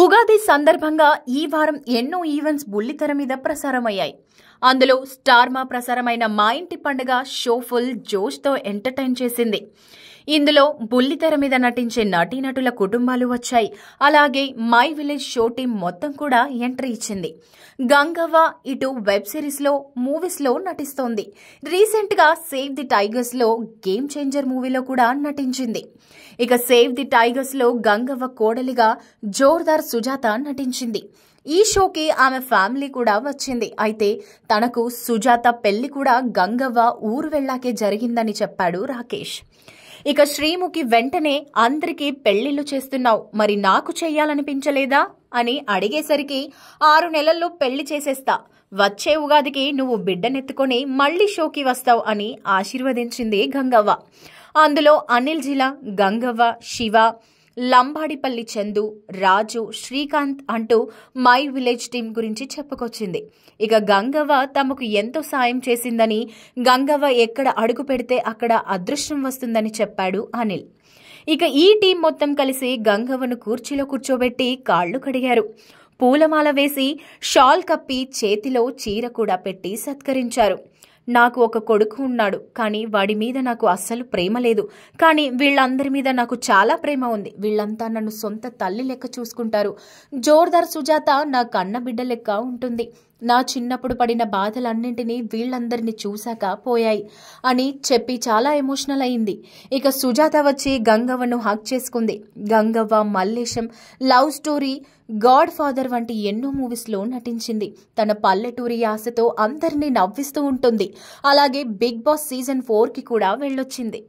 ఉగాది సందర్భంగా ఈ వారం ఎన్నో ఈవెంట్స్ బుల్లితెర మీద ప్రసారమయ్యాయి. అందులో స్టార్ మా ప్రసారమైన మా ఇంటి పండుగ షో ఫుల్ జోష్తో ఎంటర్టైన్ చేసింది. ఇందులో బుల్లితెర మీద నటించే నటీనటుల కుటుంబాలు వచ్చాయి. అలాగే మై విలేజ్ షో టీం మొత్తం కూడా ఎంట్రీ ఇచ్చింది. గంగవ్వ ఇటు వెబ్ సిరీస్ లో, మూవీస్ లో నటిస్తోంది. రీసెంట్ గా సేవ్ ది టైగర్స్ లో గేమ్ చేంజర్ మూవీలో కూడా నటించింది. ఇక సేవ్ ది టైగర్స్ లో గంగవ్వ కోడలిగా జోర్దార్ సుజాత నటించింది. ఈ షోకి ఆమె ఫ్యామిలీ కూడా వచ్చింది. అయితే తనకు సుజాత పెళ్లి కూడా గంగవ్వ ఊరు వెళ్లాకే జరిగిందని చెప్పాడు రాకేష్. ఇక శ్రీముఖి వెంటనే అందరికీ పెళ్లిళ్లు చేస్తున్నావు, మరి నాకు చెయ్యాలనిపించలేదా అని అడిగేసరికి 6 నెలల్లో పెళ్లి చేసేస్తా, వచ్చే ఉగాదికి నువ్వు బిడ్డనెత్తుకొని మళ్లీ షోకి వస్తావు అని ఆశీర్వదించింది గంగవ్వ. అందులో అనిల్ జిలా, గంగవ్వ, శివ, లంబాడిపల్లి చందు, రాజు, శ్రీకాంత్ అంటూ మై విలేజ్ టీం గురించి చెప్పుకొచ్చింది. ఇక గంగవ్వ తమకు ఎంతో సాయం చేసిందని, గంగవ్వ ఎక్కడ అడుగు పెడితే అక్కడ అదృష్టం వస్తుందని చెప్పాడు అనిల్. ఇక ఈ టీం మొత్తం కలిసి గంగవ్వను కుర్చీలో కూర్చోబెట్టి కాళ్లు కడిగారు. పూలమాల వేసి షాల్ కప్పి చేతిలో చీర కూడా పెట్టి సత్కరించారు. నాకు ఒక కొడుకు ఉన్నాడు, కానీ వాడి మీద నాకు అస్సలు ప్రేమ లేదు. కానీ వీళ్ళందరి మీద నాకు చాలా ప్రేమ ఉంది. వీళ్ళంతా నన్ను సొంత తల్లి లెక్క చూసుకుంటారు. జోర్దార్ సుజాత నా కన్న బిడ్డ లెక్క ఉంటుంది. నా చిన్నప్పుడు పడిన బాధలన్నింటినీ వీళ్ళందరినీ చూశాక పోయాయి అని చెప్పి చాలా ఎమోషనల్ అయింది. ఇక సుజాత వచ్చి గంగవ్వను హక్ చేసుకుంది. Gangavva Mallesham, love story, God father వంటి ఎన్నో మూవీస్లో నటించింది. తన పల్లెటూరి యాసతో అందరినీ నవ్విస్తూ ఉంటుంది. అలాగే బిగ్ బాస్ సీజన్ 4కి కూడా వెళ్ళొచ్చింది.